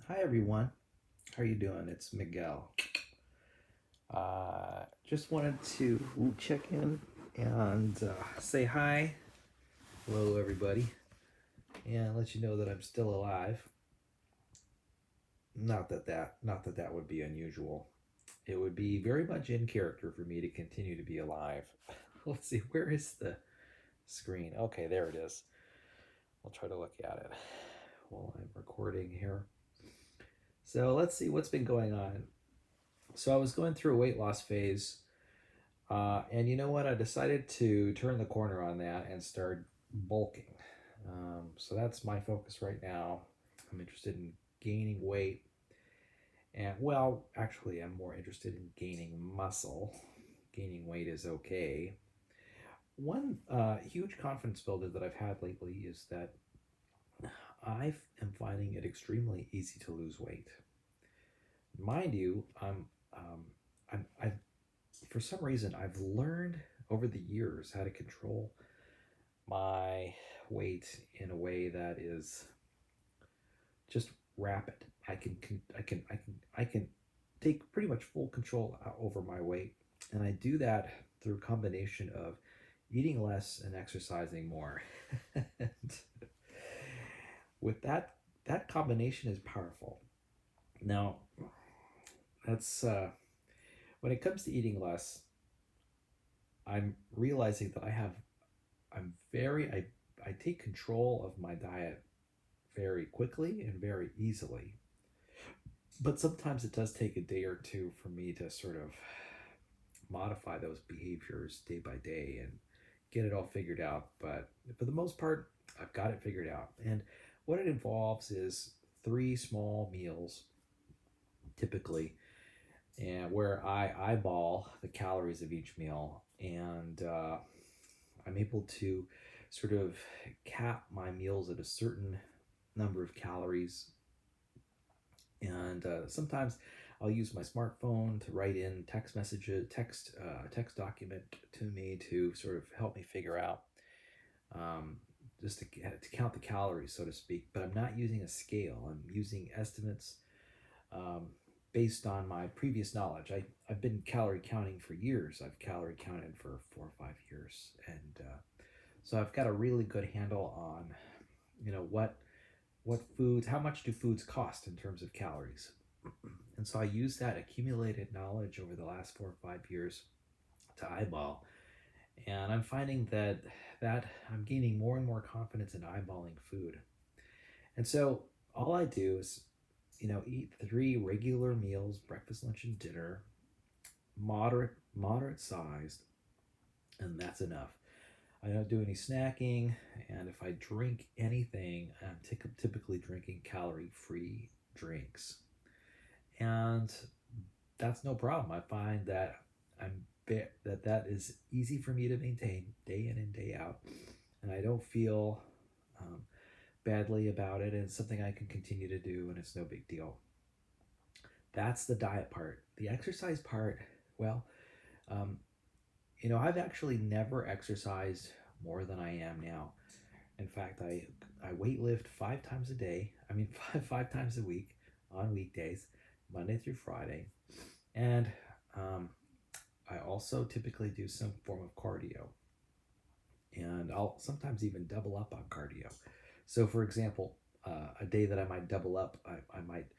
Hi everyone, how are you doing? It's Miguel. Just wanted to check in and say hi, hello everybody, and let you know that I'm still alive. Not that that would be unusual. It would be very much in character for me to continue to be alive. Let's see, where is the screen? Okay, there it is. I'll try to look at it while I'm recording here. So let's see what's been going on. So I was going through a weight loss phase. And you know what? I decided to turn the corner on that and start bulking. So that's my focus right now. I'm interested in gaining weight. And well, actually, I'm more interested in gaining muscle. Gaining weight is okay. One huge confidence builder that I've had lately is that I am finding it extremely easy to lose weight. Mind you, I've for some reason I've learned over the years how to control my weight in a way that is just rapid. I can take pretty much full control over my weight, and I do that through a combination of eating less and exercising more. And with that combination is powerful. Now, that's when it comes to eating less, I'm realizing that I take control of my diet very quickly and very easily. But sometimes it does take a day or two for me to sort of modify those behaviors day by day and get it all figured out. But for the most part, I've got it figured out. And what it involves is three small meals typically, and where I eyeball the calories of each meal, and I'm able to sort of cap my meals at a certain number of calories. And sometimes I'll use my smartphone to write in text messages, text document to me to sort of help me figure out um, just to count the calories, so to speak. But I'm not using a scale. I'm using estimates um, based on my previous knowledge. I've been calorie counting for years. I've calorie counted for 4 or 5 years, and so I've got a really good handle on, what foods, how much do foods cost in terms of calories. And so I use that accumulated knowledge over the last 4 or 5 years to eyeball. And I'm finding that I'm gaining more and more confidence in eyeballing food. And so all I do is, eat three regular meals, breakfast, lunch, and dinner, moderate sized, and that's enough. I don't do any snacking, and if I drink anything, I'm typically drinking calorie free drinks. And that's no problem. I find that that is easy for me to maintain day in and day out, and I don't feel um, badly about it. And it's something I can continue to do, and it's no big deal. That's the diet part. The exercise part, well, um, I've actually never exercised more than I am now. In fact, I weight lift 5 times a day. I mean, five times a week on weekdays, Monday through Friday, and um, I also typically do some form of cardio, and I'll sometimes even double up on cardio. So, for example, a day that I might double up, I might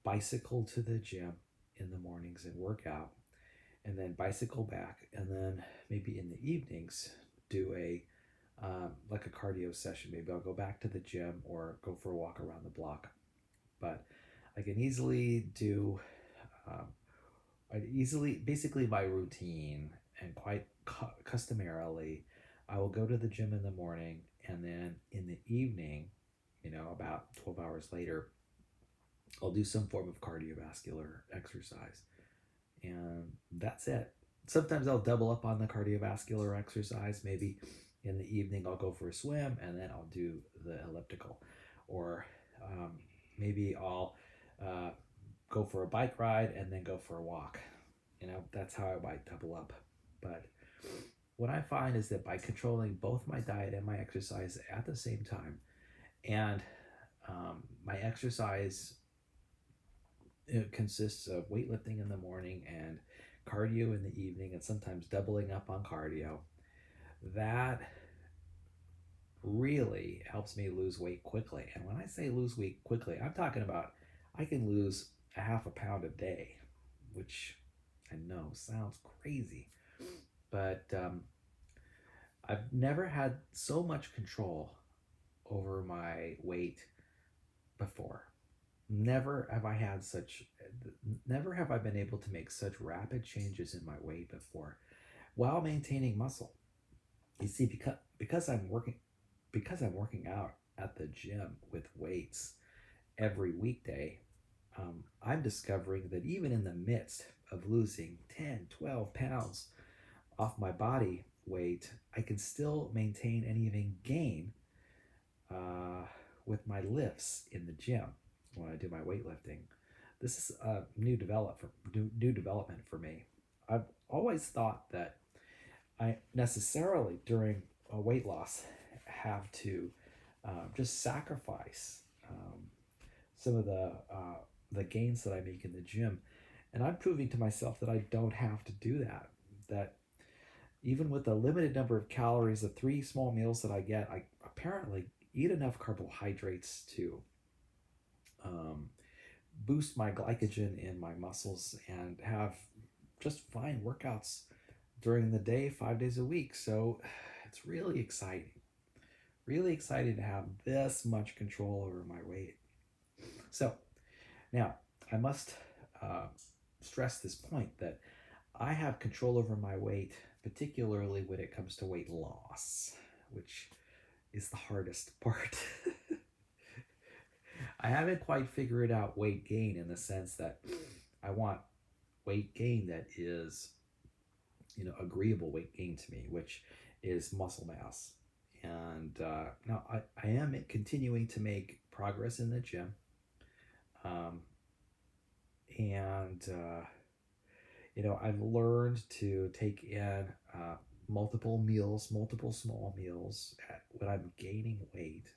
bicycle to the gym in the mornings and work out, and then bicycle back, and then maybe in the evenings do a like a cardio session. Maybe I'll go back to the gym or go for a walk around the block. But I can easily do um, basically my routine, and quite customarily, I will go to the gym in the morning, and then in the evening, about 12 hours later, I'll do some form of cardiovascular exercise. And that's it. Sometimes I'll double up on the cardiovascular exercise. Maybe in the evening, I'll go for a swim, and then I'll do the elliptical. Or maybe I'll uh, go for a bike ride and then go for a walk. That's how I might double up. But what I find is that by controlling both my diet and my exercise at the same time, and my exercise it consists of weightlifting in the morning and cardio in the evening, and sometimes doubling up on cardio. That really helps me lose weight quickly. And when I say lose weight quickly, I'm talking about I can lose a half a pound a day, which I know sounds crazy, but I've never had so much control over my weight before. Never have I had such, never have I been able to make such rapid changes in my weight before while maintaining muscle. You see, because I'm working out at the gym with weights every weekday, I'm discovering that even in the midst of losing 10, 12 pounds off my body weight, I can still maintain and even gain uh, with my lifts in the gym when I do my weightlifting. This is a new development for me. I've always thought that I necessarily during a weight loss have to just sacrifice some of the gains that I make in the gym, and I'm proving to myself that I don't have to do that. That even with the limited number of calories, the three small meals that I get, I apparently eat enough carbohydrates to um, boost my glycogen in my muscles and have just fine workouts during the day, 5 days a week. So it's really exciting. Really excited to have this much control over my weight. So now I must uh, stress this point that I have control over my weight, particularly when it comes to weight loss, which is the hardest part. I haven't quite figured out weight gain in the sense that I want weight gain that is, agreeable weight gain to me, which is muscle mass. And now I am continuing to make progress in the gym. Um, and I've learned to take in multiple meals, multiple small meals when I'm gaining weight,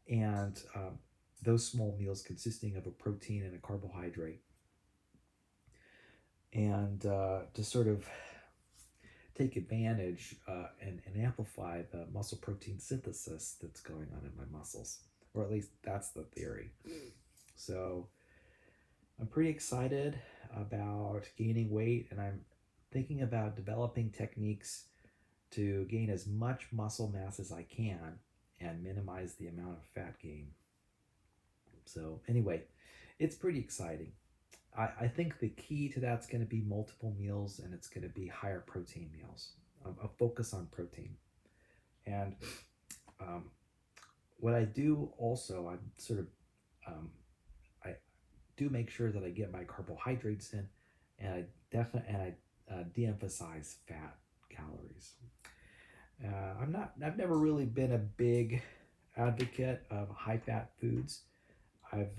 and those small meals consisting of a protein and a carbohydrate, and to sort of take advantage and amplify the muscle protein synthesis that's going on in my muscles, or at least that's the theory. So I'm pretty excited about gaining weight, and I'm thinking about developing techniques to gain as much muscle mass as I can and minimize the amount of fat gain. So, anyway, it's pretty exciting. I think the key to that's going to be multiple meals, and it's going to be higher protein meals, a focus on protein. And um, what I do also, I'm sort of I do make sure that I get my carbohydrates in, and I definitely and I de-emphasize fat calories. I've never really been a big advocate of high fat foods. I've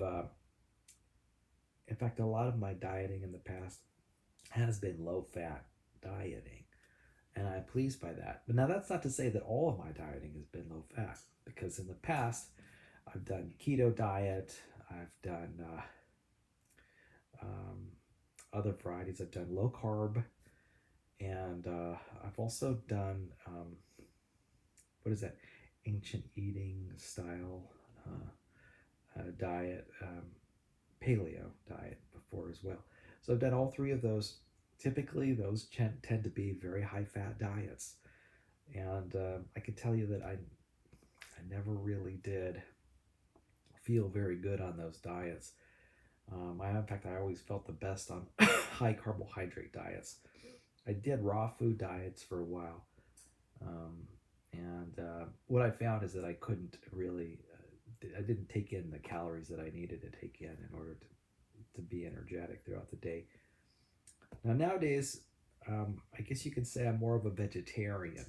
in fact, a lot of my dieting in the past has been low fat dieting, and I'm pleased by that. But now that's not to say that all of my dieting has been low fat, because in the past I've done keto diet, I've done um, other varieties. I've done low carb, and I've also done what is that, ancient eating style diet, paleo diet before as well. So I've done all three of those. Typically, those tend to be very high fat diets, and I can tell you that I never really did feel very good on those diets. In fact, I always felt the best on high carbohydrate diets. I did raw food diets for a while, um, and what I found is that I couldn't really, I didn't take in the calories that I needed to take in order to be energetic throughout the day. Now nowadays, I guess you could say I'm more of a vegetarian.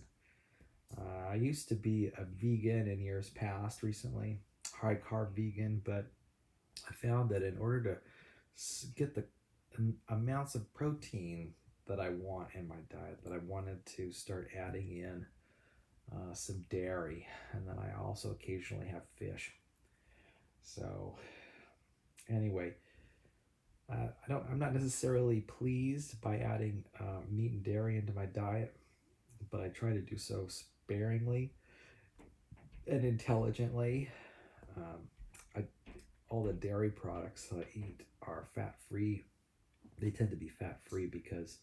I used to be a vegan in years past, recently, high carb vegan, but I found that in order to get the amounts of protein that I want in my diet, that I wanted to start adding in some dairy, and then I also occasionally have fish. So Anyway, I'm not necessarily pleased by adding meat and dairy into my diet, but I try to do so sparingly and intelligently. Um, I, all the dairy products that I eat are fat free. They tend to be fat free because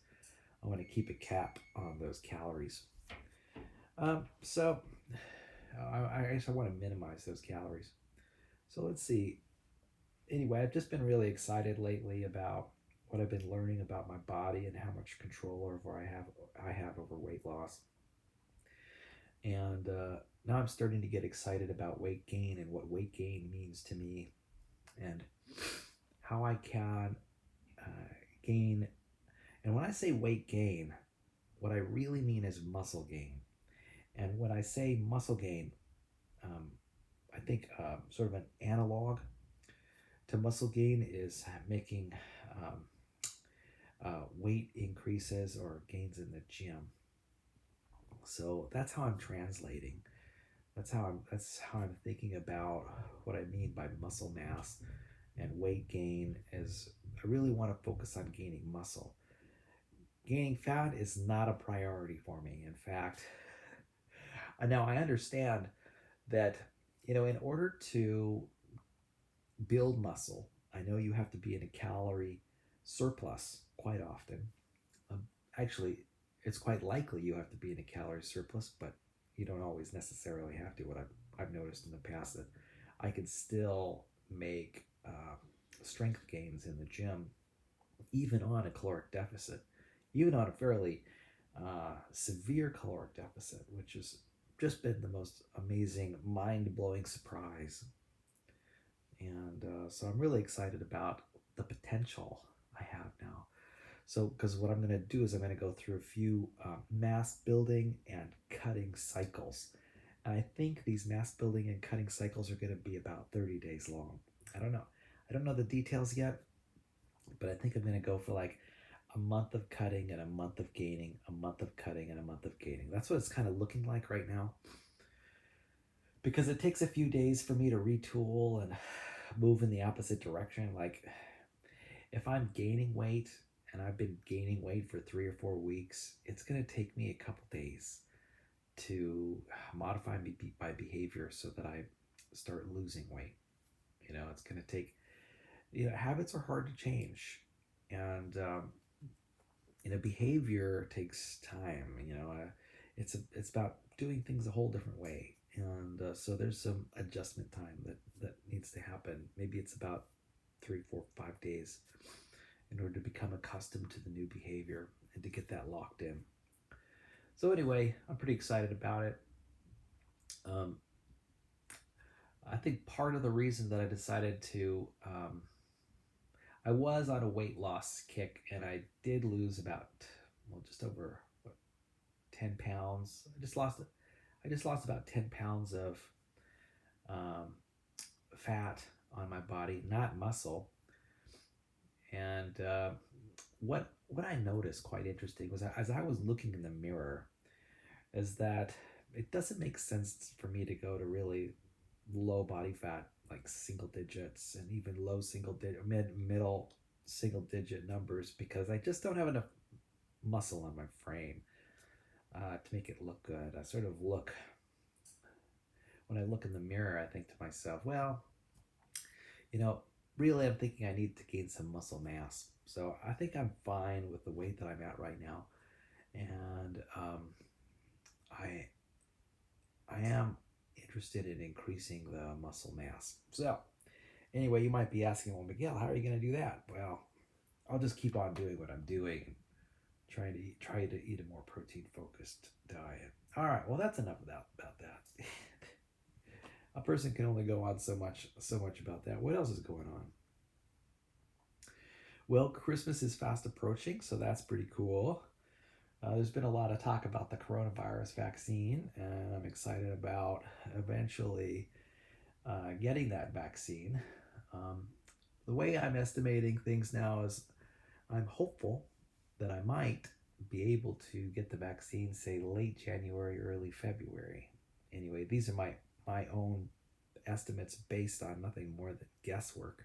I want to keep a cap on those calories. So I guess I want to minimize those calories. So let's see. Anyway, I've just been really excited lately about what I've been learning about my body and how much control over I have over weight loss. And now I'm starting to get excited about weight gain and what weight gain means to me, and how I can gain. And when I say weight gain, what I really mean is muscle gain. And when I say muscle gain, um, I think sort of an analog to muscle gain is making um, weight increases or gains in the gym. So that's how I'm translating. That's how I'm thinking about what I mean by muscle mass and weight gain. Is I really want to focus on gaining muscle. Gaining fat is not a priority for me. In fact, now I understand that in order to build muscle, I know you have to be in a calorie surplus quite often. Um, Actually, it's quite likely you have to be in a calorie surplus, but you don't always necessarily have to. What I've noticed in the past that I can still make strength gains in the gym, even on a caloric deficit, even on a fairly severe caloric deficit, which has just been the most amazing, mind blowing surprise. And so I'm really excited about the potential I have now. So, because what I'm going to do is I'm going to go through a few mass building and cutting cycles. And I think these mass building and cutting cycles are going to be about 30 days long. I don't know. I don't know the details yet, but I think I'm going to go for like a month of cutting and a month of gaining, a month of cutting and a month of gaining. That's what it's kind of looking like right now, because it takes a few days for me to retool and move in the opposite direction. Like, if I'm gaining weight and I've been gaining weight for 3 or 4 weeks, it's going to take me a couple days to modify my behavior so that I start losing weight. It's going to take, habits are hard to change. And, behavior takes time. It's about doing things a whole different way. And so there's some adjustment time that needs to happen. Maybe it's about 3, 4, 5 days in order to become accustomed to the new behavior and to get that locked in. So anyway, I'm pretty excited about it. Um, I think part of the reason that I decided to, I was on a weight loss kick, and I did lose about, just over 10 pounds. I just lost about 10 pounds of um, fat on my body, not muscle. And what I noticed quite interesting was, as I was looking in the mirror, is that it doesn't make sense for me to go to really low body fat, like single digits, and even low single digit, middle single digit numbers, because I just don't have enough muscle on my frame to make it look good. When I look in the mirror, I think to myself, well, you know, really, I'm thinking I need to gain some muscle mass. So I think I'm fine with the weight that I'm at right now, and I I am interested in increasing the muscle mass. So anyway, you might be asking, well, Miguel, how are you going to do that? Well, I'll just keep on doing what I'm doing and try to eat a more protein focused diet. All right, well, that's enough about that. A person can only go on so much about that. What else is going on? Well, Christmas is fast approaching, so that's pretty cool. There's been a lot of talk about the coronavirus vaccine, and I'm excited about eventually getting that vaccine. Um, the way I'm estimating things now is I'm hopeful that I might be able to get the vaccine, say late January, early February. Anyway, these are my own estimates based on nothing more than guesswork.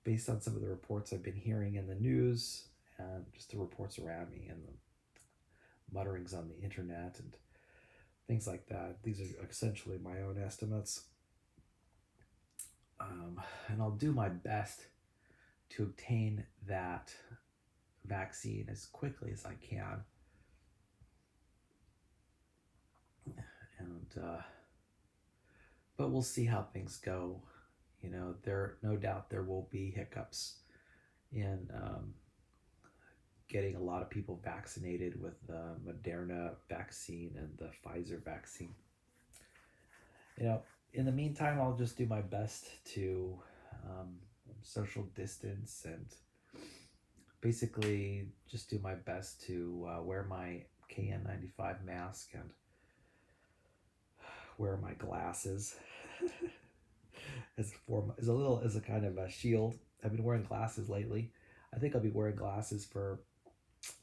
based on some of the reports I've been hearing in the news and just the reports around me and the mutterings on the internet and things like that. These are essentially my own estimates. And I'll do my best to obtain that vaccine as quickly as I can. And but we'll see how things go. There no doubt there will be hiccups in getting a lot of people vaccinated with the Moderna vaccine and the Pfizer vaccine. In the meantime, I'll just do my best to um, social distance and basically just do my best to wear my KN95 mask and wear my glasses as a kind of a shield. I've been wearing glasses lately. I think I'll be wearing glasses for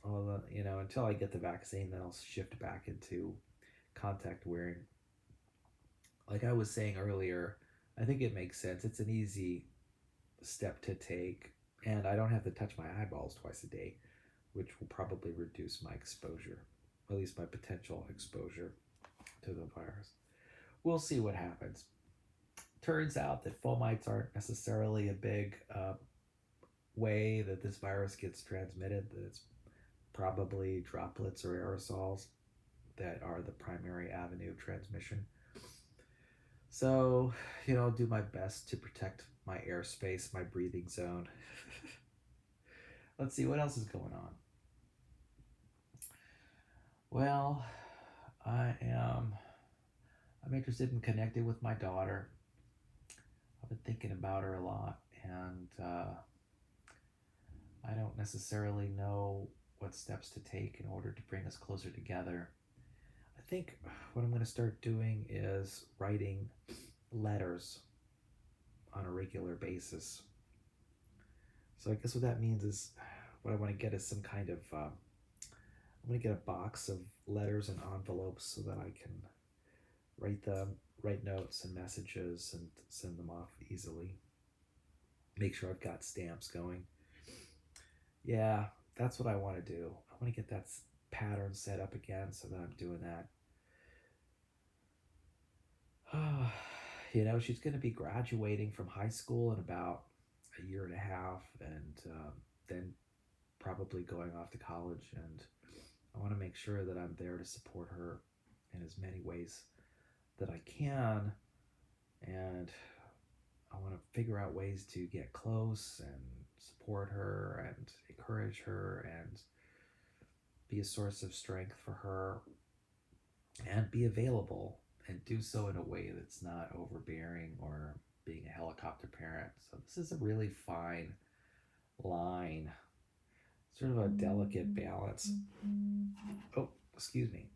until I get the vaccine. Then I'll shift back into contact wearing. Like I was saying earlier, I think it makes sense. It's an easy step to take, and I don't have to touch my eyeballs twice a day, which will probably reduce my exposure, at least my potential exposure to the virus. We'll see what happens. Turns out that fomites aren't necessarily a big way that this virus gets transmitted, that it's probably droplets or aerosols that are the primary avenue of transmission. So, I'll do my best to protect my airspace, my breathing zone. Let's see what else is going on. Well, I'm interested in connecting with my daughter. I've been thinking about her a lot, and I don't necessarily know what steps to take in order to bring us closer together. I think what I'm going to start doing is writing letters on a regular basis. So I guess what that means is what I want to get is some kind of I'm going to get a box of letters and envelopes so that I can write notes and messages and send them off easily. Make sure I've got stamps going. Yeah, that's what I want to do. I want to get that pattern set up again so that I'm doing that. She's going to be graduating from high school in about a year and a half, and then probably going off to college. And I want to make sure that I'm there to support her in as many ways that I can. And I want to figure out ways to get close and support her and encourage her and be a source of strength for her and be available and do so in a way that's not overbearing or being a helicopter parent. So this is a really fine line, sort of a delicate balance. Oh, excuse me.